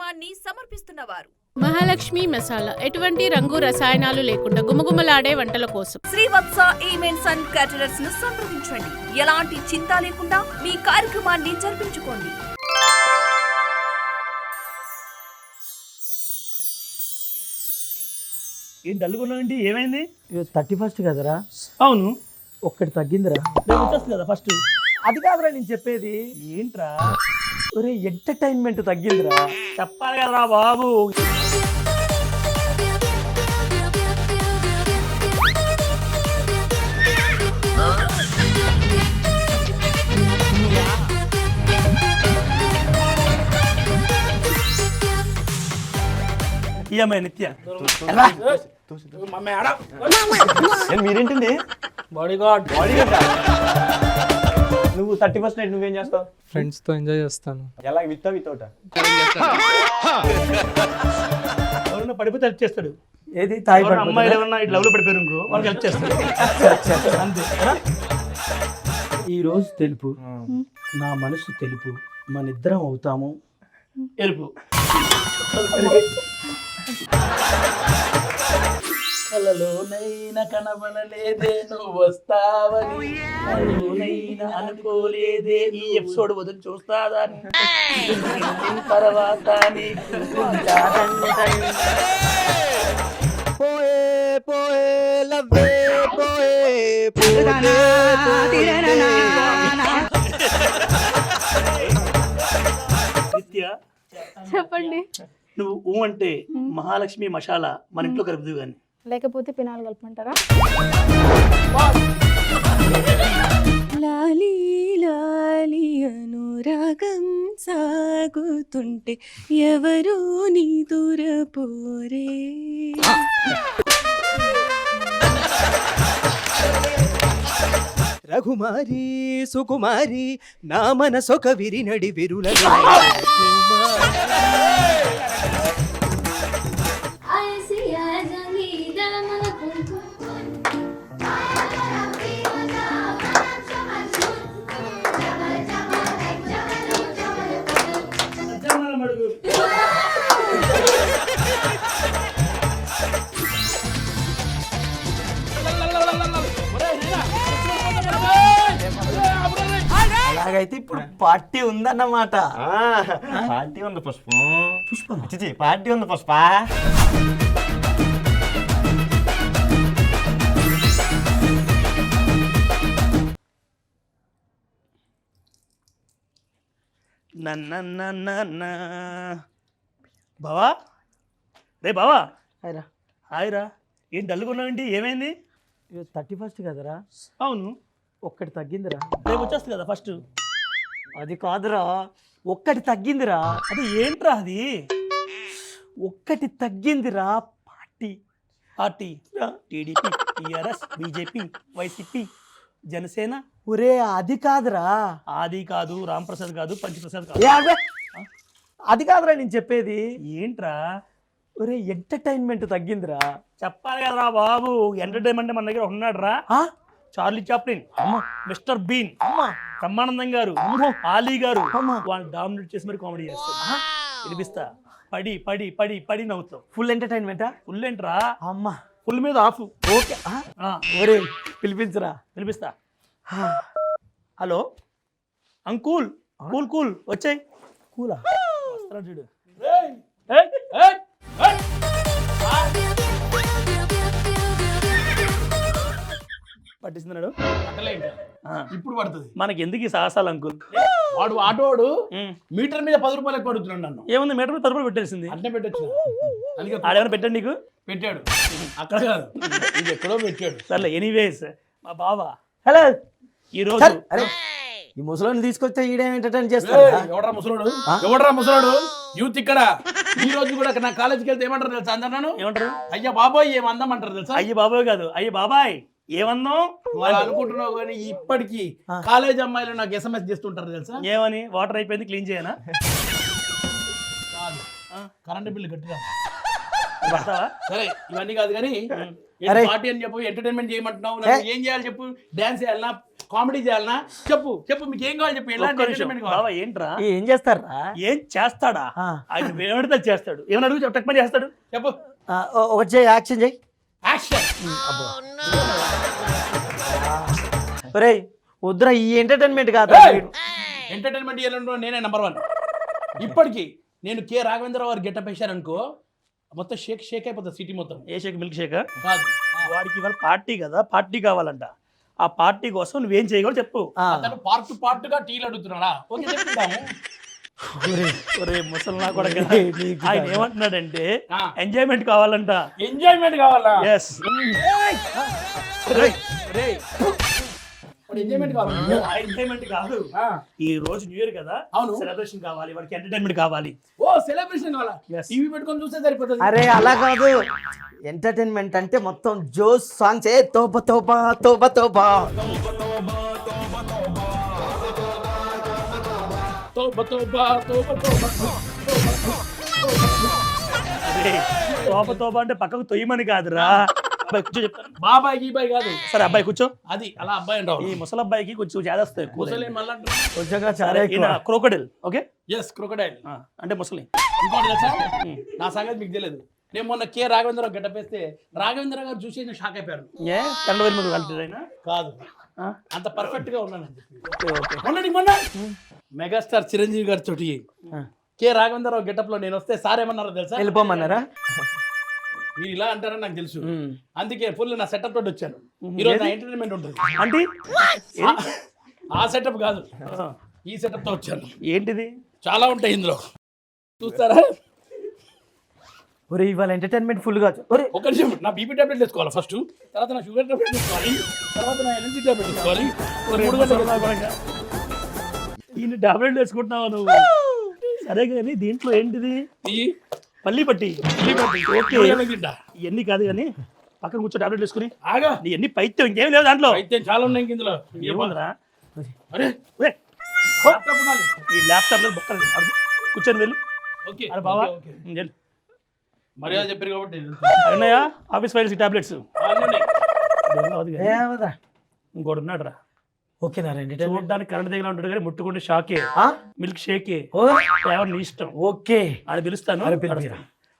కార్యక్రమాన్ని సమర్పిస్తున్నవారు మహాలక్ష్మి మసాలా, ఎటువంటి రంగు రసాయనాలు లేకుండా గుమగుమలాడే వంటల కోసం. శ్రీవత్స ఈవెంట్స్ అండ్ క్యాటరర్స్ ను సంప్రదించండి. ఎలాంటి చింత లేకుండా మీ కార్యక్రమాన్ని జరిపించుకోండి. ఏం డల్లుకున్నావేంటి? ఏమైంది? 31 కదరా? అవును, ఒక్కటి తగ్గిందిరా. రేపు వచ్చేస్తుంది కదా ఫస్ట్. అది కాదురా నేను చెప్పేది. ఏంట్రా? ఒరే ఎంటర్టైన్మెంట్ తగ్గిందిరా. చెప్పాలి కదరా బాబు. ఈ అమ్మాయి నిత్య మీరేంటండి? Body gourd. నువ్వు 31st నైట్ నువ్వేం చేస్తావు? ఫ్రెండ్స్ తో ఎంజాయ్ చేస్తాను. ఎలా వితౌట ఎవరన్నా పడిపోతే హెల్ప్ చేస్తాడు. ఏది తాయి అమ్మాయిలు ఏమన్నా ఇట్లా లవ్ లో పడిపోయారు ఇంకో వాళ్ళకి హెల్ప్ చేస్తాడు అంతే. ఈ రోజు తెలుపు, నా మనసు తెలుపు, మన ఇద్దరం అవుతాము ఎరుపు. కలలోనైనా కనబడలేదే నువ్వు వస్తావని, కలలోనైనా అనుకోలేదే ఈ ఎపిసోడ్ వదిలి చూస్తాదని, తర్వాత పోయే పోయే లవ్వే పోయే నిత్య చెప్పండి. నువ్వు ఊ అంటే మహాలక్ష్మి మసాలా మన ఇంట్లో కలుపుదు కానీ. లేకపోతే పినాలు కలపమంటారా? లాలి లాలి అనురాగం సాగుతుంటే ఎవరు నీ దూరపోరే. రఘుమారి సుకుమారి నా మనసొక విరినడి విరుల అలాగైతే ఇప్పుడు పార్టీ ఉందన్నమాట. పార్టీ ఉంది పుష్పం. పుష్ప చిచి పార్టీ ఉంది పుష్ప. బావా, రే బావా. హాయ్రా. హాయ్రా. ఏం డల్లుకున్నావేంటి? ఏమైంది? 31 కదరా? అవును, ఒక్కటి తగ్గిందిరా. రేపు వచ్చేస్తుంది కదా ఫస్ట్. అది కాదురా, ఒక్కటి తగ్గిందిరా. అది ఏంట్రా? అది ఒక్కటి తగ్గిందిరా. Party party TDP, TRS, BJP, YCP, Janasena. ఒరే అది కాదురా. ఆది కాదు, రాంప్రసాద్ కాదు, పంచప్రసాద్ కాదు. ఏ అబ్బే! అది కాదురా నేను చెప్పేది. ఏంట్రా? ఒరే ఎంటర్టైన్మెంట్ తగ్గిందిరా. చెప్పాలి కదరా బాబు. ఎంటర్టైన్మెంట్ మన దగ్గర ఉన్నాడు రా. Charlie Chaplin, mister Bean, Brahmanandam గారు, ఆలీ గారు వాళ్ళు డామినేట్ చేసి మరి కామెడీ చేస్తారు. వినిపిస్తా. పడి పడి పడి పడి నవ్వుతావు. ఫుల్ ఎంటర్టైన్మెంటా? ఫుల్ ఏంట్రా? అమ్మా ఫుల్ మీద ఆఫ్. ఓకే. ఒరే పిలిపించరా. వినిపిస్తా. హలో అంకుల్, కూల్ కూల్ వచ్చాయి. కూలా వస్తాడు చూడు. పట్టిస్తున్నాడు. ఇప్పుడు పడుతుంది. మనకి ఎందుకు ఈ సాహసాలు అంకుల్? వాడు ఆటోడు మీటర్ మీద 10 రూపాయలు ఎక్కువ అడుగుతున్నాడు నన్ను. ఏముంది, మీటర్ మీద 10 రూపాయలు పెట్టేసింది. అంటే పెట్టచ్చు. అందుకే ఆడేమైనా పెట్టండి నీకు? పెట్టాడు. అక్కడ కాదు, ఇది ఎక్కడో పెట్టాడు. సర్లే. ఎనీవేస్ మా బావా హలో. ఈరోజు అరే ఈ ముసలోని తీసుకొస్తే ఈడే ఎంటర్టైన్ చేస్తా. ఎవడరా ముసలోడు? ఎవడరా ముసలోడు? యూత్ ఇక్కడ ఈ రోజు కూడా నా కాలేజీకి వెళ్తే ఏమంటారు తెలుసా? అందరూ ఏమంటారు? అయ్యా బాబాయ్ ఏమందాం అంటారు తెలుసా? అయ్యి బాబాయ్ కాదు, అయ్యి బాబాయ్ ఏమన్నావు వాళ్ళు అనుకుంటున్నావు కానీ ఇప్పటికీ కాలేజ్ అమ్మాయిలు నాకు SMS చేస్తుంటారు తెలుసా? ఏమని? వాటర్ అయిపోయింది, క్లీన్ చేయనా? కాదు, కరెంట్ బిల్లు కట్టినా. పడతావా? సరే ఇవన్నీ కాదు కానీ పార్టీ అని చెప్పు, ఎంటర్టైన్మెంట్ చేయమంటున్నావు. ఏం చేయాలి చెప్పు? డాన్స్ చేయాలన్నా, కామెడీ చేయాలనా? చెప్పు చెప్పు, మీకు ఏం కావాలి చెప్పు. ఎలాంటి ఒక్క నిమిషం. entertainment కావాలి? బావా ఏంట్రా ఏం చేస్తారా ఏం చేస్తాడా? ఆయన ఏమడితే చేస్తాడు. ఏమని అడుగు చెప్పమని చేస్తాడు. చెప్పు. వచ్చే యాక్షన్ చెయ్యి. యాక్షన్. ఒరేయ్ వద్దురా, ఈ ఎంటర్టైన్మెంట్ కాదు. ఎంటర్టైన్మెంట్ ఇవ్వాలంటే నేనే నెంబర్ 1. ఇప్పటికి నేను కె రాఘవేంద్రరావు గారు గెటప్ వేశారనుకో, మొత్తం షేక్ అయిపోతుంది సిటీ మొత్తం. ఏ షేక్ మిల్క్ షేక్ కాదు, వాడికి ఇవాళ పార్టీ కదా, పార్టీ కావాలంట. ఆ పార్టీ కోసం నువ్వేం చేయగలవు చెప్పు. అతను పార్ట్ గా టీలు అడుగుతున్నాడా? ఓకే చెప్తాము. ఒరే ముసలి కూడా ఆయన ఏమంటున్నాడంటే ఆ. ఎంజాయ్మెంట్ కావాలంట. ఎంజాయ్మెంట్ కావాలా? ఎస్ ఎంజాయ్మెంట్ కావాలా? ఎంజాయ్మెంట్ కాదు, ఆ. ఈ రోజు న్యూ ఇయర్ కదా, అవును. సెలబ్రేషన్ కావాలి, వాడికి ఎంటర్టైన్మెంట్ కావాలి. ఓ సెలబ్రేషన్ కావాలా? Yes. టీవీ పెట్టుకొని చూస్తే సరిపోతుంది. అరే అలా కాదు, ఎంటర్టైన్మెంట్ అంటే మొత్తం జోస్ సాంగ్స్. ఏ తోప తోప తోప తోప. అరే, తోప తోప అంటే పక్కకు తొయ్యమని కాదురా. అబ్బాయి కూర్చో చెప్తాను. బాబాయ్ గీబాయ్ కాదు, సరే అబ్బాయి కూర్చో. అది అలా అబ్బాయి ఈ అంటావు. ముసలి అబ్బాయికి కొంచెం చేదస్తాయి ముసలి మళ్ళీ కొంచెంగా చాలా ఎక్కువ. క్రోకడిల్. Okay, yes crocodile. అంటే ముసలి. ఇంకోటి తెలుసా, నా సంగతి మీకు తెలియదు. నేను మొన్న కె రాఘవేంద్రరావు గెటప్ వేస్తే రాఘవేంద్రరావు గారు చూసి నేను షాక్ అయిపోయాను. ఏ తెల్లవేలు మీద వెళ్తాడైనా? కాదు, ఆ? అంత పర్ఫెక్ట్ గా ఉన్నాను అని చెప్పి. ఓకే. మొన్న మెగాస్టార్ చిరంజీవి గారి తోటి కె రాఘవేంద్రరావు గెటప్ లో నేను వస్తే సార్ ఏమన్నారో తెలుసా? వెళ్ళిపోమన్నారా? మీరు ఇలా అంటారని నాకు తెలుసు, అందుకే ఫుల్ నా సెటప్ తోటి వచ్చాను. ఈరోజు నా ఎంటర్టైన్మెంట్ ఉంటుంది. అంటే ఆ సెటప్ కాదు, ఈ సెటప్ తో వచ్చాను. ఏంటిది? చాలా ఉంటాయి ఇందులో, చూస్తారా? ఒరే ఇవాళ ఎంటర్టైన్మెంట్ ఫుల్ గా. ఒరే ఒక నిమిషం, నా బీపీ టాబ్లెట్ వేసుకోవాలి ఫస్ట్, తర్వాత నా షుగర్ టాబ్లెట్ వేసుకోవాలి, తర్వాత నా ఎనర్జీ టాబ్లెట్ వేసుకోవాలి. మూడు గంటలు ఈయన టాబ్లెట్ వేసుకుంటున్నావా నువ్వు? సరే కానీ దీంట్లో ఏంటిది? ఇయ్యి. పల్లి పట్టి. ఓకే, మూడు తింటా. ఇవన్నీ కాదు కానీ పక్కన కూర్చో టాబ్లెట్ వేసుకుని. ఆగా, నీ ఎన్ని పైత్యం ఇంకేం లేదు దాంట్లో. అయితే చాలా ఉన్నాయి ఇంక ఇందులో. ఏముందిరా? అరే ఒరే, ల్యాప్టాప్ ఉండాలి. ఈ ల్యాప్టాప్ లో బొక్కలు కూర్చొని వెళ్ళు. ఓకే అరే బావా ఓకే. వెళ్ళు. మర్యాద చెప్పారు కాబట్టి అన్నయ్య ఆఫీస్ ఫైల్స్ టాబ్లెట్స్ అన్నీ. ఏమదా? ఇంకోటి ఉన్నాడు రా, ఓకే నా ఎంటర్టైన్మెంట్. చూడడానికి కరెంట్ దగ్గర ఉంటాడు కానీ ముట్టుకుంటే షాకే. మిల్క్ షేకే. ఎవరు నీ ఇష్టం. ఓకే అని పిలుస్తాను. అరే పిలిపిరా.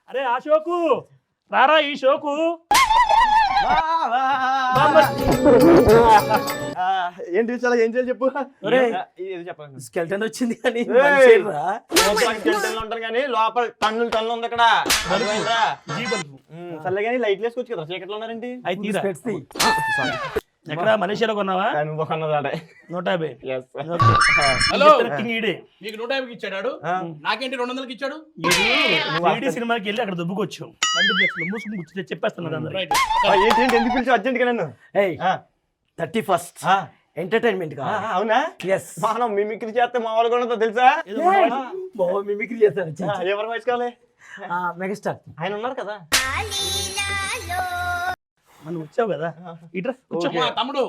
అరే ఆ షోకు రారా, ఈ షోకు. ఏంటి చాలా ఏం చేయాలి చెప్పు. చెప్పండి. స్కెల్టన్ వచ్చింది కానీ ఏయ్! మనిషిరా. ఉంటారు కానీ లోపల టన్నులు ఉంది అక్కడ. జీ బల్బు. సర్లే కానీ లైట్లు వేసుకోవచ్చు కదా, చీకట్లో ఉన్నారేంటి? అయి తీరా. స్పెట్స్ తీ. ఎక్కడ మలేషియాలో కొన్నావా? నువ్వు కొన్నదాడే. 150. హలో, కింగ్ ఈడే. మీకు 150కి ఇచ్చాడు, నాకేంటి 200కి ఇచ్చాడు? ఈడీ సినిమాకి వెళ్ళి అక్కడ దుబ్బుకొచ్చు. మల్టీప్లెక్స్ లో మూసుకుని కూర్చొని చెప్పేస్తున్నారు అందరూ. రైట్. ఏంటి ఎందుకు పిలిచి అర్జెంట్ గా నన్ను? ఏయ్ 31st ఎంటర్టైన్మెంట్ గా. అవునా? ఎస్ మనం మిమిక్రీ చేస్తే మామూలుగా ఉండదు తెలుసా? మిమిక్రీ చేస్తారు. ఎవరి వయసు కావాలి? మెగాస్టార్ ఆయన ఉన్నారు కదా. మనం వచ్చావు కదా, ఇట్రా కూర్చో. మా తమ్ముడు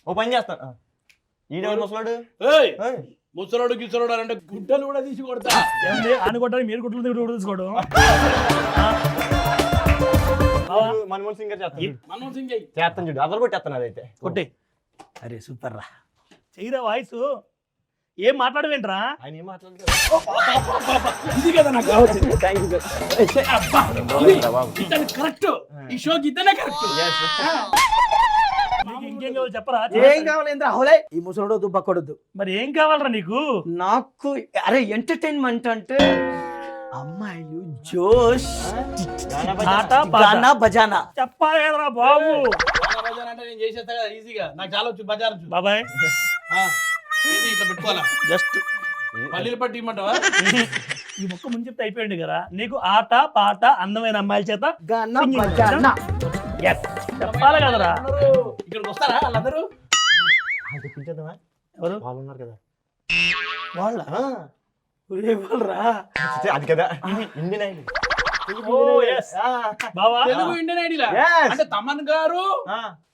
ఓ పని చేస్తాను. ఈడెవరు ముసలాడు? ఏయ్, ముసలోడు గిసలోడు అంటే గుడ్డలు కూడా తీసి కొడతా. ఏమండి ఆని కొట్టాలి, మీరు గుడ్లు కూడా తీసుకోవడం. మన్మోహన్ సింగ్ గారు చేస్తాను. మన్మోహన్ సింగ్ చెయ్యి. చేస్తాను చూడు, అదర్ కొట్టేస్తాను అదైతే. కొట్టే అరే సూపర్ రా. చెయ్యిరా వాయిస్. ఏం మాట్లాడవేంట్రా? ఆయన ఏం మాట్లాడతారు? ఇది కదా నాకు కావాల్సింది. అబ్బా, ఇది ఇతను కరెక్ట్. ఈ షోకి ఇతనే కరెక్ట్. నీకు ఇంకేం కావాలి చెప్పరా? ఏం కావాలి ఏంద్రా హోలే? ఈ ముసలోడు దుబ్బకొడద్దు. మరి ఏం కావాలరా నీకు? నాకు అరే ఎంటర్టైన్మెంట్ అంటే అమ్మాయిలు, జోష్, ఆట గానా బజానా. చెప్పాలి కదరా బాబు. బజార్ అంటే నేను చేసేస్తా కదా ఈజీగా, నాకు చాలా వచ్చు బజార్ వచ్చు. బాబాయ్ ఇది ఇట్లా పెట్టుకోవాలా? జస్ట్ పల్లీలు పట్టి ఇమ్మంటావా? ఈ మొక్క ముందు చెప్తే అయిపోయింది కదా. నీకు ఆట పాట అందమైన అమ్మాయిల చేత గానా singing బజానా. Yes. చెప్పాలి కదరా. ఇక్కడికి వస్తారా వాళ్ళందరూ? తెప్పించేద్దామా? ఎవరు వాళ్ళు ఉన్నారు కదా. వాళ్ళ రా. అది కదా ఇండియన్ ఐడల్. బావా తెలుగు ఇండియన్ ఐడియా Yes. అంటే తమన్ గారు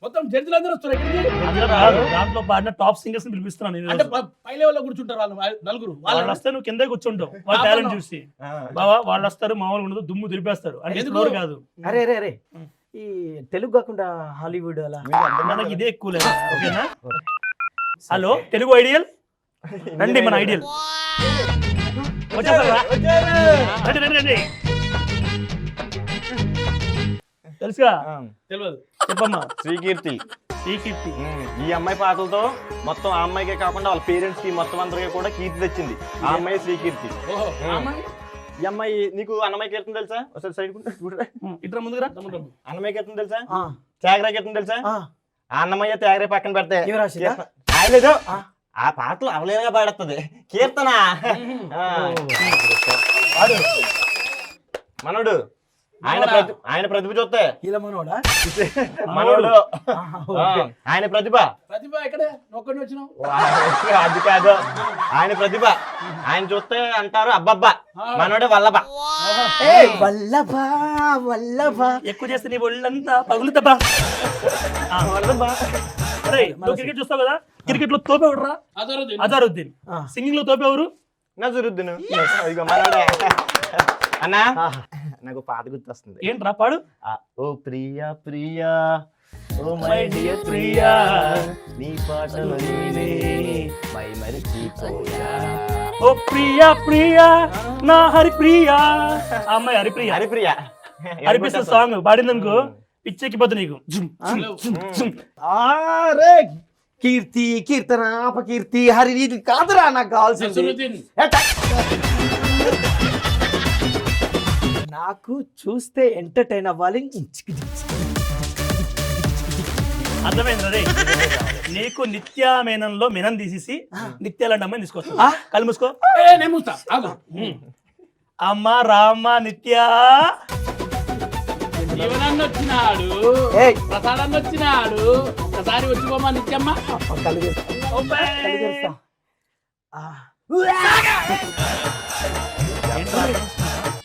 మొత్తం జడ్జిలు అందరూ వస్తారు ఇక్కడికి. అందరూ రారు. దాంట్లో పాడిన టాప్ సింగర్స్ ని పిలిపిస్తున్నాను నేను అంటే ఈరోజు. పై లెవెల్లో కూర్చుంటారు వాళ్ళు నలుగురు. వాళ్ళు వస్తే నువ్వు కిందే కూర్చుంటావు వాళ్ళ టాలెంట్ చూసి. బావా వాళ్ళు వస్తారు, మామూలుగా ఉండదు, దుమ్ము దులిపేస్తారు. అంటే ఎందుకు? ఫ్లోర్ కాదు. అరే అరే అరే ఈ తెలుగు కాకుండా హాలీవుడ్ అలా మనకి ఇదే ఎక్కువ లేదా? ఓకేనా? హలో తెలుగు ఐడియల్ రండి, మన ఐడియల్ వచ్చేసారా? రండి రండి రండి. తెలుసుగా? తెలియదు. చెప్పమ్మా. శ్రీకీర్తి. శ్రీకీర్తి. ఈ అమ్మాయి పాటలతో మొత్తం ఆ అమ్మాయికే కాకుండా వాళ్ళ పేరెంట్స్ కి మొత్తం అందరికీ కూడా కీర్తి తెచ్చింది. ఆ అమ్మాయి శ్రీకీర్తి. ఓహో, ఆ అమ్మాయి? ఈ అమ్మాయి నీకు అన్నమయ్య కీర్తన తెలుసా? ఒకసారి సైడ్ ఇట్రా ముందుకురా. అన్నమయ్య కీర్తన తెలుసా? త్యాగరాయ కీర్తన తెలుసా? ఆ అన్నమయ్య త్యాగరాయ పక్కన పెడితే ఇవి రాసిందా? లేదు, ఆ పాటలు అవలేదుగా పాడుతుంది కీర్తన. మనోడు ఆయన ప్రతిభ చూస్తే ఇలా మనోడా? మనోడు ఆయన ప్రతిభ ఎక్కడే ఒక్కడిని వచ్చినావు? అది కాదు, ఆయన ప్రతిభ ఆయన చూస్తే అంటారు అబ్బబ్బా, మనోడే వల్లభ. వల్లభా వల్లభా. ఎక్కువ చేస్తే నీ ఒళ్ళంతా పగులుతబ్బా. అరే నువ్వు క్రికెట్ చూస్తావు కదా, క్రికెట్ లో తోపేవడరా? అజారుద్దీన్. సింగింగ్ లో తోపేవరు? నజరుద్దీన్. ఇదిగో మనోడే. అన్నా నాకు పాట గుర్తొస్తుంది. ఏంట్రా పాడు. ఓ ప్రియా ప్రియా, ఓ మై డియర్ ప్రియా, నీ పాటలు మై మరిచిపోయా. ఓ ప్రియా ప్రియా నా హరిప్రియా. ఆ అమ్మాయి హరిప్రియ. హరిప్రియ హరిప్రియ సాంగ్ పాడిందనుకో పిచ్చెక్కిపోద్దు నీకు. అరే కీర్తి, కీర్తన, అపకీర్తి, హరి ఇది కాదురా నాకు కావాల్సింది. నాకు చూస్తే ఎంటర్టైన్ అవ్వాలి. అర్థమైంది రే. నీకు నిత్యామేనంలో మినం తీసేసి నిత్యాలంటే అమ్మాయిని తీసుకొస్తా. కళ్ళు మూసుకో. నేను మూస్తా. అమ్మ రామ్మ నిత్య. జీవనాన్ని వచ్చినాడు, ప్రసాదాన్ని వచ్చినాడు. ఒకసారి వచ్చిపోమా నిత్యమ్మ.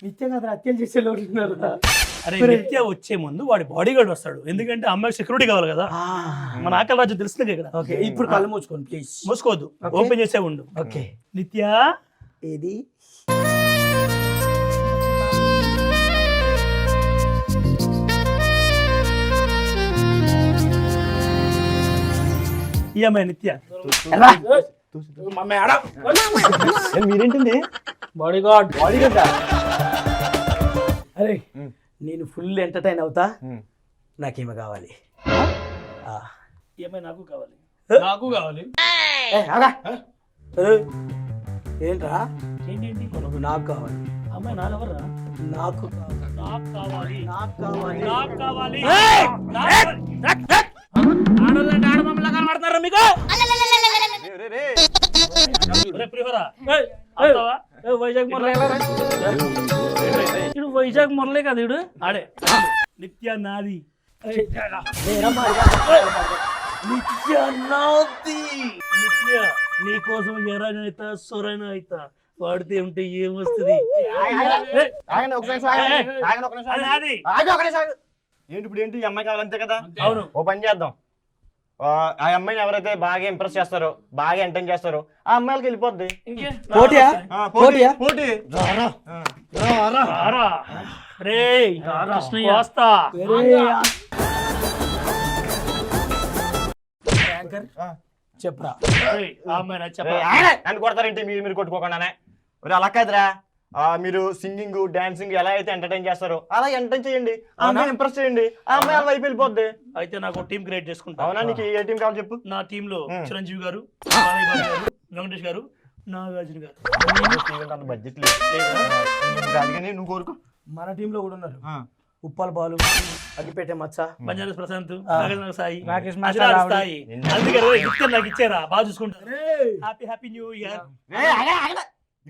నిత్యం కదా హత్యలు చేసేవాళ్ళు ఉన్నారు. అరే నిత్య వచ్చే ముందు వాడి బాడీ గార్డ్ వస్తాడు, ఎందుకంటే అమ్మాయి సెక్యూరిటీ కావాలి కదా. మన ఆకలి రాజ్యం తెలుస్తుంది కదా. ఓకే, ఇప్పుడు కళ్ళు మూసుకోండి ప్లీజ్. మూసుకోవద్దు, ఓపెన్ చేసే ఉండు. ఓకే నిత్య ఏది ఈ అమ్మాయి నిత్య. మీరేంటండి? Body guard. Body guard. అరే నేను ఫుల్ ఎంటర్టైన్ అవుతా. నాకేమో కావాలి. ఈ అమ్మాయి నాకు కావాలి. నాకు కావాలి. ఏంట్రా? ఏంటి నువ్వు నాకు కావాలి. అమ్మాయి నాకెవర్రా? నాకు నాకు కావాలి. నాకు కావాలి. నాకు కావాలి. ఆడోళ్ళంటే ఆడమమ్మలా కనబడుతున్నారా మీకు? వైజాగ్ మురళి. ఇడు వైజాగ్ మురళి కదా ఇడు. ఆడే నిత్య నాది. నిత్య నాది. నిత్య నీకోసం ఎరైనా సొరైనా అవుతా. పాడితే ఉంటే ఏమొస్తుంది? ఏంటి ఇప్పుడు ఏంటి? ఈ అమ్మాయి కావాలంతే కదా. అవును. ఓ పని చేద్దాం, ఆ అమ్మాయిని ఎవరైతే బాగా ఇంప్రెస్ చేస్తారో, బాగా ఎంటర్టైన్ చేస్తారో ఆ అమ్మాయిలకి వెళ్ళిపోద్ది. పోటీయా? పోటీయా? పోటీ. వస్తా. చెప్పరా. నన్ను కొడతారేంటి మీరు కొట్టుకోకుండానే? అలా కాదురా, మీరు సింగింగ్ డాన్సింగ్ ఎలా అయితే ఎంటర్టైన్ చేస్తారో అలా ఎంటర్టైన్ చేయండి, ఆ అమ్మాయి ఇంప్రెస్ చేయండి, ఆ అమ్మాయి అలా వైపు వెళ్ళిపోద్ది. అయితే నాకు టీం క్రియేట్ చేసుకుంటా. అవునా? నీకు ఏ టీం కావాలి చెప్పు. నా టీమ్ లో చిరంజీవి గారు, వెంకటేష్ గారు, నాగార్జున గారు. బడ్జెట్ లేదు, నువ్వు కోరుకో. మన టీమ్ లో కూడా ఉన్నారు. ఉప్పల్ బాలు, అగ్గిపేట మచ్చ, బంజారా ప్రశాంత్, నాగేంద్ర సాయి, సాయి. అందుకే నాకు ఇచ్చారా, బాగా చూసుకుంటారు. Happy happy new year.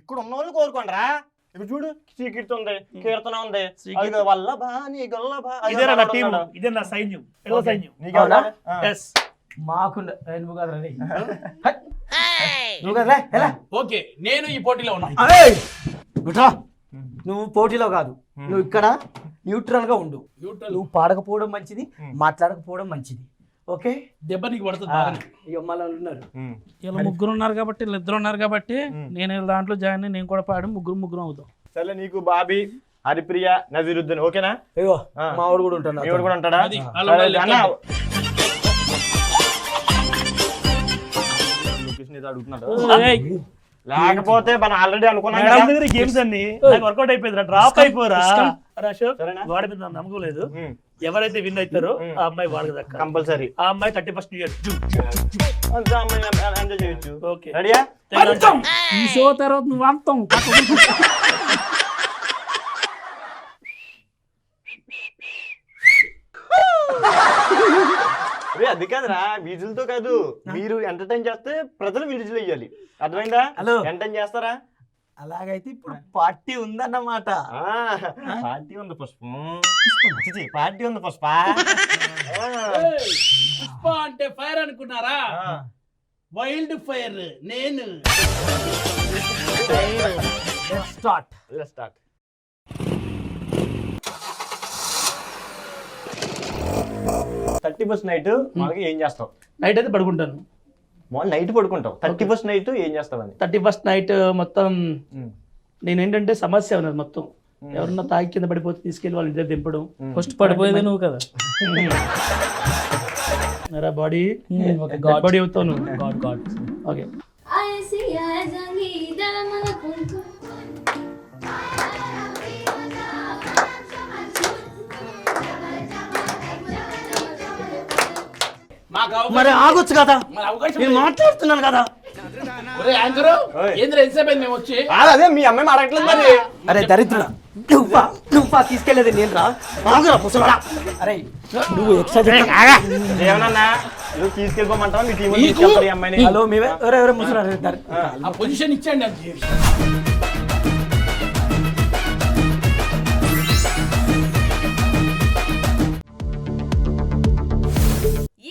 ఇక్కడ ఉన్న వాళ్ళు కోరుకోండిరా. ఇప్పుడు చూడు, శ్రీకీర్తి ఉంది, కీర్తన ఉంది, వల్లభా నీ గొల్లభా. ఇదే నా టీం, ఇదే నా సైన్యం, ఎలా సైన్యం. మాకు నువ్వు కదరా, నువ్వు కదరా. ఎలా? ఓకే, నేను ఈ పోటీలో ఉన్నా. నువ్వు పోటీలో కాదు, నువ్వు ఇక్కడ న్యూట్రల్ గా ఉండు. నువ్వు పాడకపోవడం మంచిది, మాట్లాడకపోవడం మంచిది. ఓకే, దెబ్బ నీకు పడుతుంది. ఇలా ముగ్గురు ఉన్నారు కాబట్టి, ఇద్దరు ఉన్నారు కాబట్టి నేను దాంట్లో జాయిన్, నేను కూడా పాడి ముగ్గురు అవుతాం. సరే, నీకు బాబీ, హరిప్రియ, నజీరుద్దీన్ ఓకేనా? అయ్యో మా వాడు కూడా ఉంటాడు. మీ వాడు కూడా ఉంటాడా? ఏదో అడుగుతున్నాడు లేకపోతే మనం ఆల్రెడీ అనుకున్నాం మేడం కదా. దగ్గర గేమ్స్ అన్ని నాకు వర్కౌట్ అయిపోయింది డ్రాప్ అయిపోరా అశోక్ సరేనా? వాడి మీద నాకు నమ్మకం లేదు ఉమ్, ఎవరైతే విన్ అవుతారో ఆ అమ్మాయి వాళ్ళకి దక్క కంపల్సరీ ఆ అమ్మాయి 31st న్యూ ఇయర్ అంతా అమ్మాయి ఎంజాయ్ చేయొచ్చు. ఓకే రెడీయా? ఈ షో తర్వాత నువ్వు అంతం రే అది కాదురా, విజులతో కాదు, మీరు ఎంటర్టైన్ చేస్తే ప్రజలు విజులు వేయాలి. అర్థమైందా? హలో. ఎంటర్టైన్ చేస్తారా? అలాగైతే ఇప్పుడు పార్టీ ఉందన్నమాట. పార్టీ ఉంది పుష్పం, పార్టీ ఉంది పుష్ప. పుష్ప అంటే ఫైర్ అనుకున్నారా? వైల్డ్ ఫైర్ నేను. Start. Start. Thirty first night మాకు ఏం చేస్తావు? నైట్ అయితే పడుకుంటాను. నైట్ పడుకుంటావు. 31st నైట్ ఏం చేస్తావని? 31st నైట్ మొత్తం నేనేంటంటే సమస్య ఉన్నది మొత్తం. ఎవరన్నా తాగి కింద పడిపోతే తీసుకెళ్ళి వాళ్ళ ఇంటి దింపడం. ఫస్ట్ పడిపోయేది నువ్వు కదా. బాడీ బాడీ అవుతావు. ఓకే మాకు మరి ఆగొచ్చు కదా, మరి అవకాశం నేను లేదు. మాట్లాడుతున్నాను కదా. ఒరే యాంకరు, ఓయ్. ఏంద్రా ఎంతసేపు అయింది మేము వచ్చి? అదే మీ అమ్మాయి అడగట్లేదు మరి. అరే దరిద్రుడా, నువ్వు తీసుకెళ్లేది నేను రా. ఆగురా ముసలాడా. అరే నువ్వు ఎక్స్ట్రా ఏమన్నా నువ్వు తీసుకెళ్ళిపోమంటావా? మీ టీం నీకు? తీసుకెళ్తారు ఈ అమ్మాయిని. హలో మేమే ఎవరెవరు ముసలాడు. ఆ పొజిషన్ ఇచ్చండి నాకు.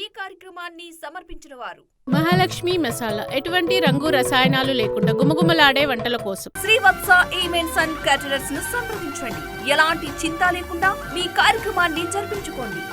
ఈ కార్యక్రమాన్ని సమర్పించిన వారు మహాలక్ష్మి మసాలా, ఎటువంటి రంగు రసాయనాలు లేకుండా గుమగుమలాడే వంటల కోసం. శ్రీవత్స ఈవెంట్స్ అండ్ క్యాటరర్స్ ను సంప్రదించండి. ఎలాంటి చింత లేకుండా మీ కార్యక్రమాన్ని జరిపించుకోండి.